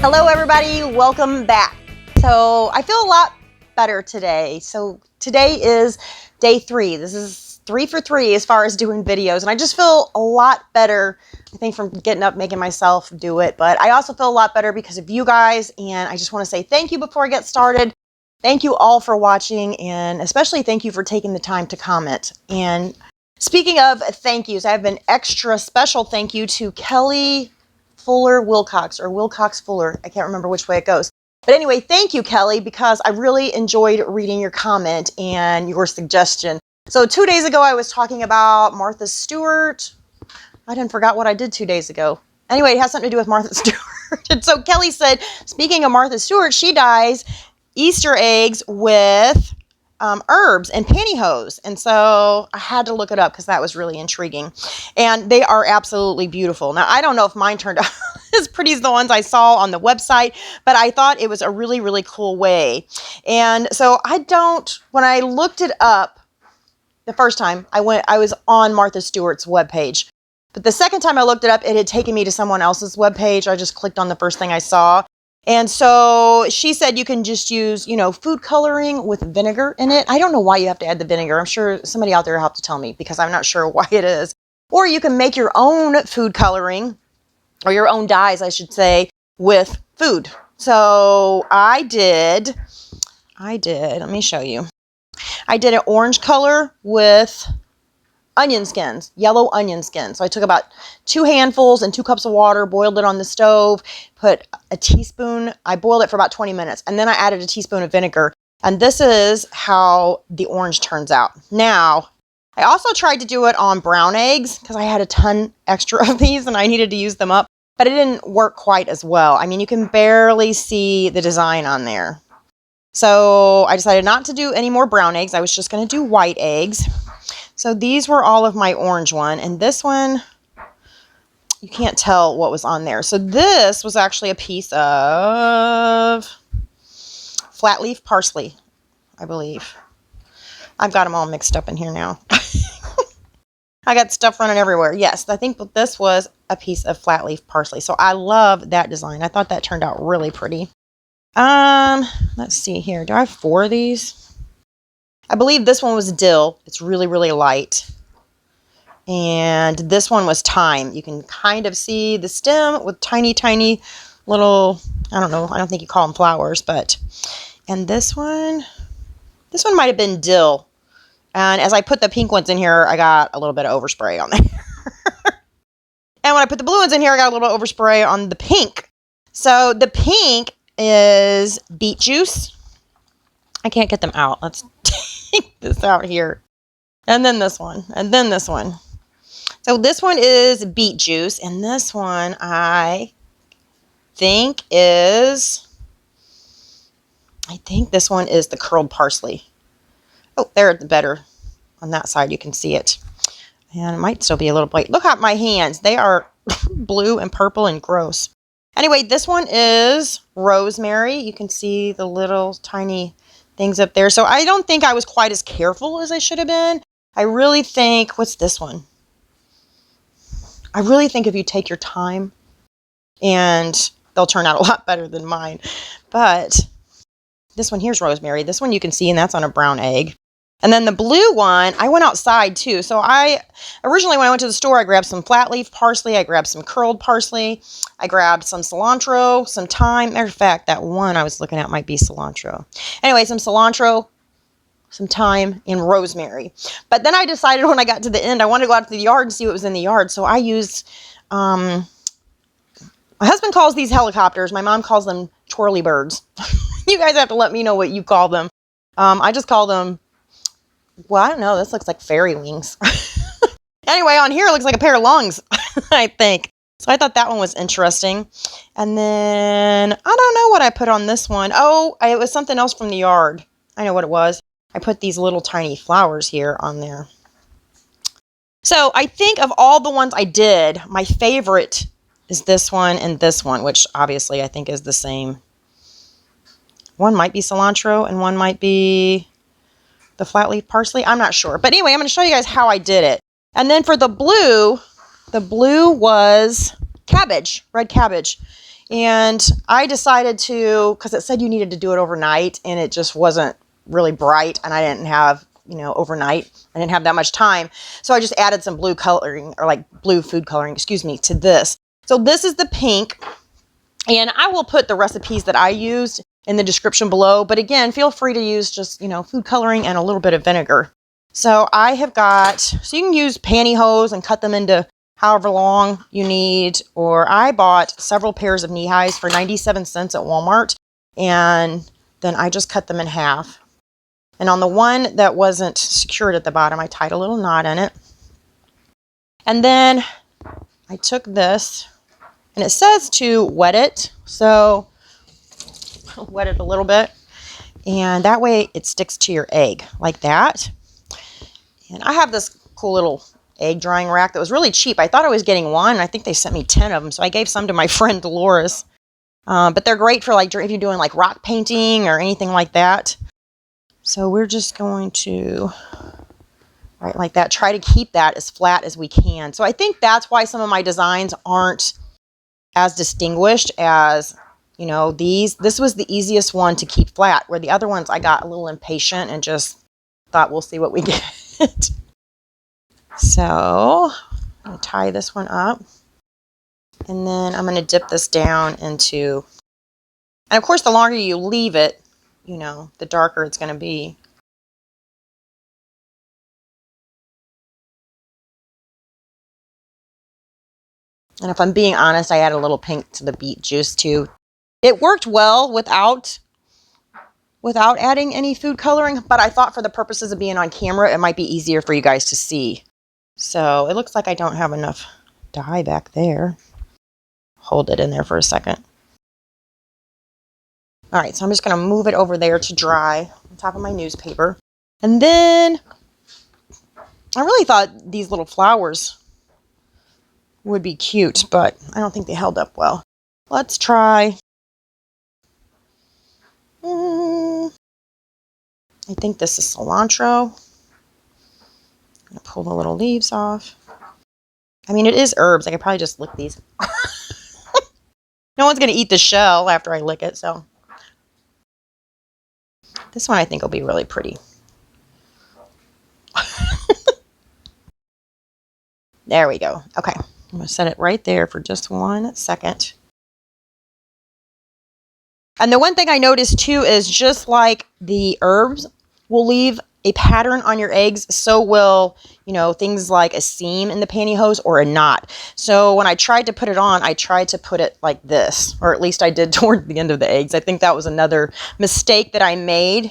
Hello everybody, welcome back. So I feel a lot better today. So today is day 3. This is 3 for 3 as far as doing videos. And I just feel a lot better, I think, from getting up, making myself do it. But I also feel a lot better because of you guys. And I just want to say thank you before I get started. Thank you all for watching, and especially thank you for taking the time to comment. And speaking of thank yous, I have an extra special thank you to Kelly Fuller Wilcox, or Wilcox Fuller. I can't remember which way it goes. But anyway, thank you, Kelly, because I really enjoyed reading your comment and your suggestion. So 2 days ago, I was talking about Martha Stewart. I didn't forget what I did 2 days ago. Anyway, it has something to do with Martha Stewart. And so Kelly said, speaking of Martha Stewart, she dyes Easter eggs with herbs and pantyhose. And so I had to look it up because that was really intriguing. And they are absolutely beautiful. Now, I don't know if mine turned out as pretty as the ones I saw on the website, but I thought it was a really, really cool way. And so when I looked it up the first time, I was on Martha Stewart's webpage. But the second time I looked it up, it had taken me to someone else's webpage. I just clicked on the first thing I saw. And so she said you can just use, food coloring with vinegar in it. I don't know why you have to add the vinegar. I'm sure somebody out there will have to tell me because I'm not sure why it is. Or you can make your own food coloring, or your own dyes, I should say, with food. So I did, let me show you. I did an orange color with onion skins, yellow onion skins. So I took about 2 handfuls and 2 cups of water, boiled it on the stove, put a teaspoon, I boiled it for about 20 minutes, and then I added a teaspoon of vinegar. And this is how the orange turns out. Now, I also tried to do it on brown eggs because I had a ton extra of these and I needed to use them up, but it didn't work quite as well. I mean, you can barely see the design on there. So I decided not to do any more brown eggs. I was just going to do white eggs. So these were all of my orange one, and this one, you can't tell what was on there. So this was actually a piece of flat leaf parsley, I believe. I've got them all mixed up in here now. I got stuff running everywhere. Yes, I think this was a piece of flat leaf parsley. So I love that design. I thought that turned out really pretty. Let's see here. Do I have 4 of these? I believe this one was dill. It's really, really light. And this one was thyme. You can kind of see the stem with tiny, tiny little, I don't know, I don't think you call them flowers, but, and this one might have been dill. And as I put the pink ones in here, I got a little bit of overspray on there. And when I put the blue ones in here, I got a little overspray on the pink. So the pink is beet juice. I can't get them out. Let's take this out here. And then this one. And then this one. So this one is beet juice. And this one I think this one is the curled parsley. Oh, there, better. On that side you can see it. And it might still be a little white. Look at my hands. They are blue and purple and gross. Anyway, this one is rosemary. You can see the little tiny things up there. So I don't think I was quite as careful as I should have been. I really think, what's this one? I really think if you take your time, and they'll turn out a lot better than mine. But this one here's rosemary. This one you can see, and that's on a brown egg. And then the blue one, I went outside too. So originally when I went to the store, I grabbed some flat leaf parsley. I grabbed some curled parsley. I grabbed some cilantro, some thyme. Matter of fact, that one I was looking at might be cilantro. Anyway, some cilantro, some thyme, and rosemary. But then I decided when I got to the end, I wanted to go out to the yard and see what was in the yard. So I used, my husband calls these helicopters. My mom calls them twirly birds. You guys have to let me know what you call them. I just call them, well, I don't know. This looks like fairy wings. Anyway, on here it looks like a pair of lungs, I think. So I thought that one was interesting. And then I don't know what I put on this one. Oh, it was something else from the yard. I know what it was. I put these little tiny flowers here on there. So I think of all the ones I did, my favorite is this one and this one, which obviously I think is the same. One might be cilantro and one might be the flat leaf parsley. I'm not sure. But anyway, I'm going to show you guys how I did it. And then for the blue was cabbage, red cabbage. And I decided to, because it said you needed to do it overnight and it just wasn't really bright and I didn't have, you know, overnight. I didn't have that much time. So I just added some blue coloring, or like blue food coloring, excuse me, to this. So this is the pink. And I will put the recipes that I used in the description below. But again, feel free to use just, you know, food coloring and a little bit of vinegar. So I have got, so you can use pantyhose and cut them into however long you need. Or I bought several pairs of knee highs for 97 cents at Walmart. And then I just cut them in half. And on the one that wasn't secured at the bottom, I tied a little knot in it. And then I took this. And it says to wet it, so wet it a little bit, and that way it sticks to your egg like that. And I have this cool little egg drying rack that was really cheap. I thought I was getting one. I think they sent me 10 of them, so I gave some to my friend Dolores. But they're great for like if you're doing like rock painting or anything like that. So we're just going to, right like that, try to keep that as flat as we can. So I think that's why some of my designs aren't as distinguished as, you know, these. This was the easiest one to keep flat, where the other ones I got a little impatient and just thought we'll see what we get. So I'm going to tie this one up, and then I'm going to dip this down into, and of course the longer you leave it, you know, the darker it's going to be. And if I'm being honest, I add a little pink to the beet juice too. It worked well without adding any food coloring, but I thought for the purposes of being on camera, it might be easier for you guys to see. So it looks like I don't have enough dye back there. Hold it in there for a second. All right, so I'm just going to move it over there to dry on top of my newspaper. And then I really thought these little flowers would be cute, but I don't think they held up well. Let's try. I think this is cilantro. I'm going to pull the little leaves off. I mean, it is herbs. I could probably just lick these. No one's going to eat the shell after I lick it, so. This one I think will be really pretty. There we go. Okay, I'm going to set it right there for just 1 second. And the one thing I noticed too is just like the herbs will leave a pattern on your eggs, so will, you know, things like a seam in the pantyhose or a knot. So when I tried to put it on, I tried to put it like this, or at least I did toward the end of the eggs. I think that was another mistake that I made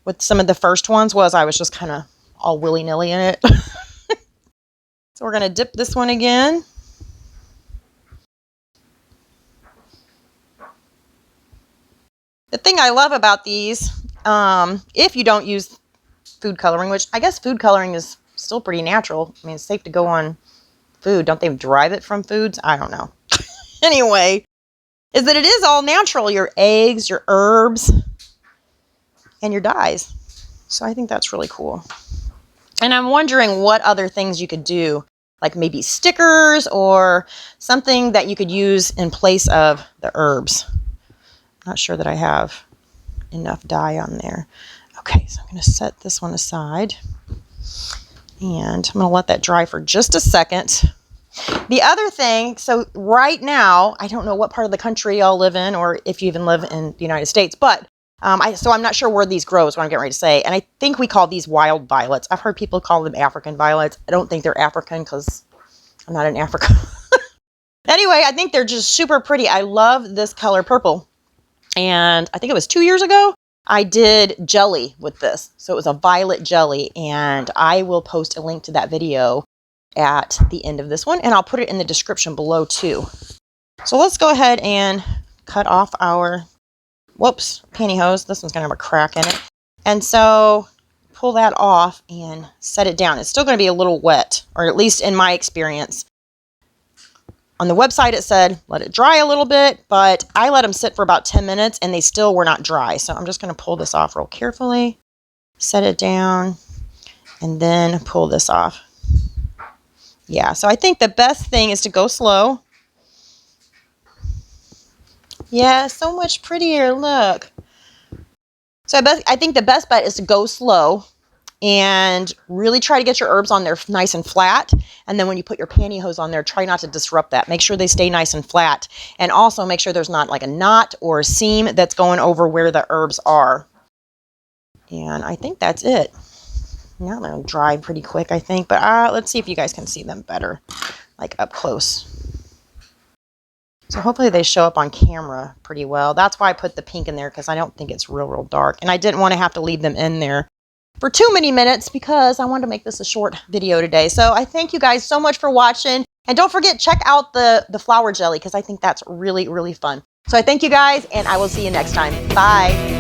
with some of the first ones, was I was just kind of all willy-nilly in it. So we're going to dip this one again. The thing I love about these, if you don't use food coloring, which I guess food coloring is still pretty natural. I mean, it's safe to go on food. Don't they derive it from foods? I don't know. Anyway, is that it is all natural. Your eggs, your herbs, and your dyes. So I think that's really cool. And I'm wondering what other things you could do, like maybe stickers or something that you could use in place of the herbs. Not sure that I have enough dye on there. Okay, so I'm going to set this one aside, and I'm going to let that dry for just a second. The other thing, so right now, I don't know what part of the country y'all live in, or if you even live in the United States, but so I'm not sure where these grow is what I'm getting ready to say. And I think we call these wild violets. I've heard people call them African violets. I don't think they're African because I'm not in Africa. Anyway, I think they're just super pretty. I love this color purple. And I think it was 2 years ago, I did jelly with this. So it was a violet jelly, and I will post a link to that video at the end of this one, and I'll put it in the description below too. So let's go ahead and cut off our, whoops, pantyhose. This one's going to have a crack in it. And so pull that off and set it down. It's still going to be a little wet, or at least in my experience. On the website, it said, let it dry a little bit, but I let them sit for about 10 minutes and they still were not dry. So I'm just going to pull this off real carefully, set it down, and then pull this off. Yeah, so I think the best thing is to go slow. Yeah, so much prettier, look. So I think the best bet is to go slow and really try to get your herbs on there nice and flat. And then when you put your pantyhose on there, try not to disrupt that. Make sure they stay nice and flat. And also make sure there's not like a knot or a seam that's going over where the herbs are. And I think that's it. Now they'll dry pretty quick, I think. But let's see if you guys can see them better, like up close. So hopefully they show up on camera pretty well. That's why I put the pink in there, because I don't think it's real dark. And I didn't want to have to leave them in there for too many minutes because I wanted to make this a short video today. So I thank you guys so much for watching. And don't forget, check out the flower jelly because I think that's really, really fun. So I thank you guys, and I will see you next time. Bye.